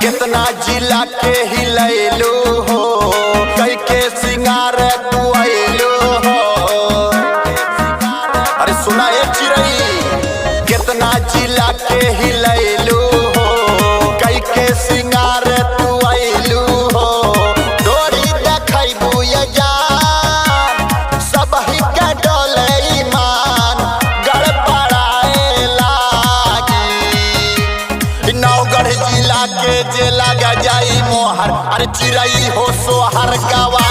कितना जिला के हिलैलू हो, कई के सिंगार तू आइलू हो। अरे सुना ये चिरई, कितना जिला के हिलैलू हो, कई के सिंगार तू आइलू हो। डोरी देखैबू ये जान, सब ही के डोले ईमान, गड़बड़ाए लागी। नौगढ़ जिला के जे लगा जाई मोहर, अरे चिरई हो सोहर गवा